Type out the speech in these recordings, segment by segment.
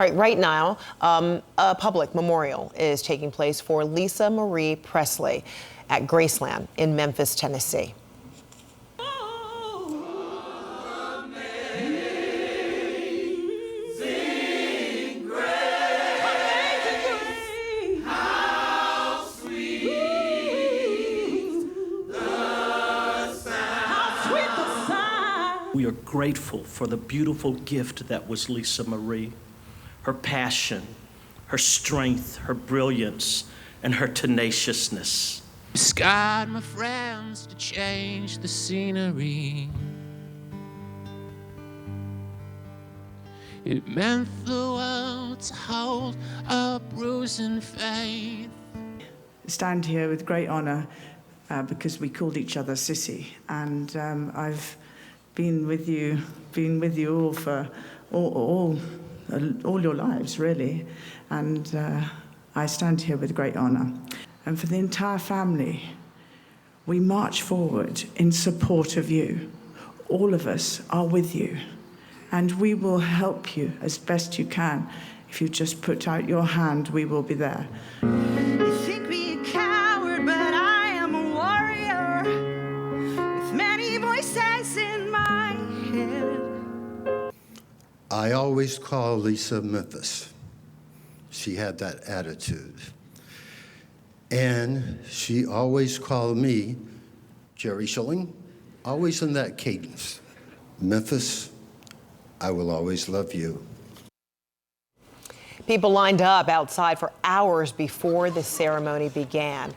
All right, right now, a public memorial is taking place for Lisa Marie Presley at Graceland in Memphis, Tennessee. We are grateful for the beautiful gift that was Lisa Marie. Her passion, her strength, her brilliance, and her tenaciousness. Scarred my friends to change the scenery. It meant the world to hold a bruising faith. Stand here with great honour because we called each other Sissy, and I've been with you all for all your lives, really, and I stand here with great honour. And for the entire family, we march forward in support of you. All of us are with you, and we will help you as best you can. If you just put out your hand, we will be there. You think me a coward, but I am a warrior with many voices in my head. I always call Lisa Memphis. She had that attitude. And she always called me Jerry Schilling, always in that cadence. Memphis, I will always love you. People lined up outside for hours before the ceremony began.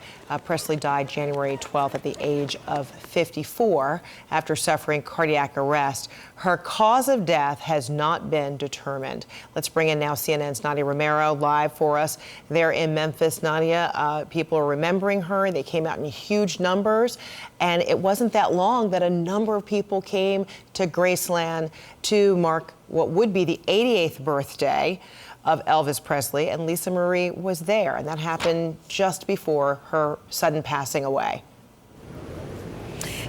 Presley died January 12th at the age of 54 after suffering cardiac arrest. Her cause of death has not been determined. Let's bring in now CNN's Nadia Romero live for us there in Memphis. Nadia, people are remembering her. They came out in huge numbers, and it wasn't that long that a number of people came to Graceland to mark what would be the 88th birthday of Elvis Presley, and Lisa Marie was there, and that happened just before her sudden passing away.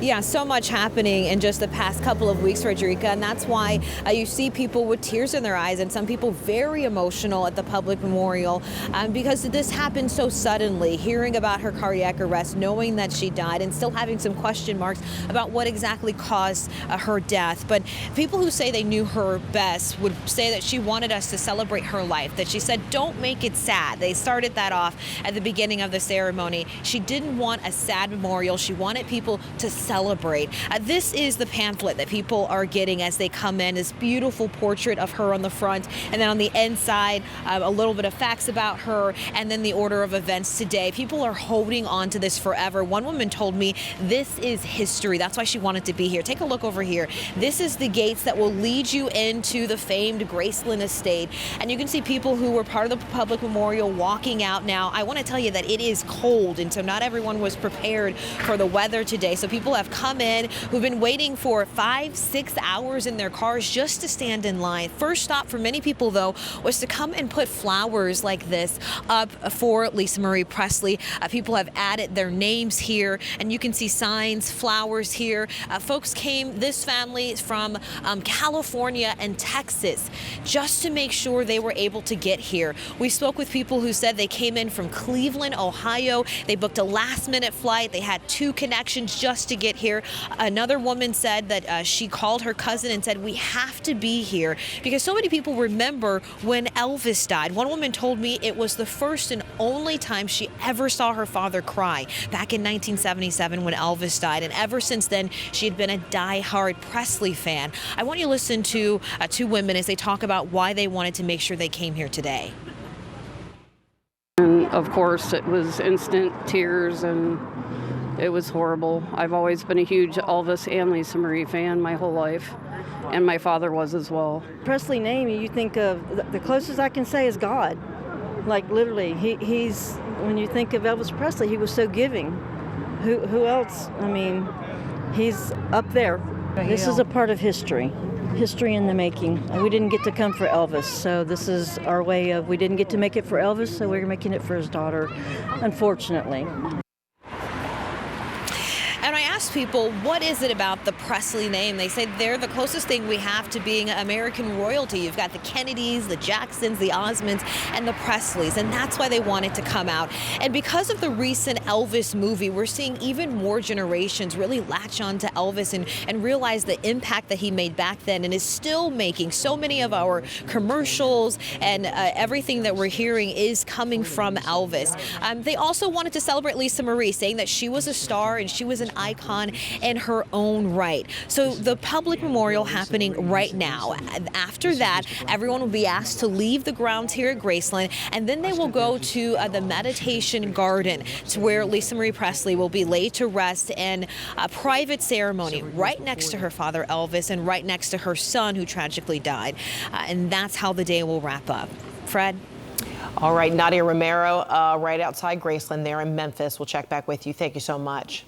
Yeah, so much happening in just the past couple of weeks, Frederica, and that's why you see people with tears in their eyes and some people very emotional at the public memorial because this happened so suddenly. Hearing about her cardiac arrest, knowing that she died, and still having some question marks about what exactly caused her death. But people who say they knew her best would say that she wanted us to celebrate her life, that she said, don't make it sad. They started that off at the beginning of the ceremony. She didn't want a sad memorial. She wanted people to celebrate. This is the pamphlet that people are getting as they come in, this beautiful portrait of her on the front, and then on the inside, a little bit of facts about her, and then the order of events today. People are holding on to this forever. One woman told me this is history. That's why she wanted to be here. Take a look over here. This is the gates that will lead you into the famed Graceland estate. And you can see people who were part of the public memorial walking out now. I want to tell you that it is cold, and so not everyone was prepared for the weather today. So people have come in who've been waiting for 5-6 hours in their cars just to stand in line. First stop for many people, though, was to come and put flowers like this up for Lisa Marie Presley. People have added their names here, and you can see signs, flowers here. Folks came, this family from California and Texas, just to make sure they were able to get here. We spoke with people who said they came in from Cleveland, Ohio. They booked a last-minute flight. They had 2 connections just to get here. Another woman said that she called her cousin and said, we have to be here because so many people remember when Elvis died. One woman told me it was the first and only time she ever saw her father cry back in 1977 when Elvis died, and ever since then she had been a die-hard Presley fan. I want you to listen to 2 women as they talk about why they wanted to make sure they came here today. And of course it was instant tears, and it was horrible. I've always been a huge Elvis and Lisa Marie fan my whole life, and my father was as well. Presley name, you think of, the closest I can say is God. Like literally, he's, when you think of Elvis Presley, he was so giving. Who else? I mean, he's up there. This is a part of history in the making. We didn't get to come for Elvis, so this is our way of, we didn't get to make it for Elvis, so we're making it for his daughter, unfortunately. And I asked people, what is it about the Presley name? They say they're the closest thing we have to being American royalty. You've got the Kennedys, the Jacksons, the Osmonds, and the Presleys, and that's why they wanted to come out. And because of the recent Elvis movie, we're seeing even more generations really latch on to Elvis and realize the impact that he made back then and is still making. So many of our commercials and everything that we're hearing is coming from Elvis. They also wanted to celebrate Lisa Marie, saying that she was a star and she was an icon in her own right. So the public memorial happening right now. After that, everyone will be asked to leave the grounds here at Graceland, and then they will go to the meditation garden, to where Lisa Marie Presley will be laid to rest in a private ceremony right next to her father Elvis and right next to her son, who tragically died. And that's how the day will wrap up. Fred? All right, Nadia Romero, right outside Graceland there in Memphis. We'll check back with you. Thank you so much.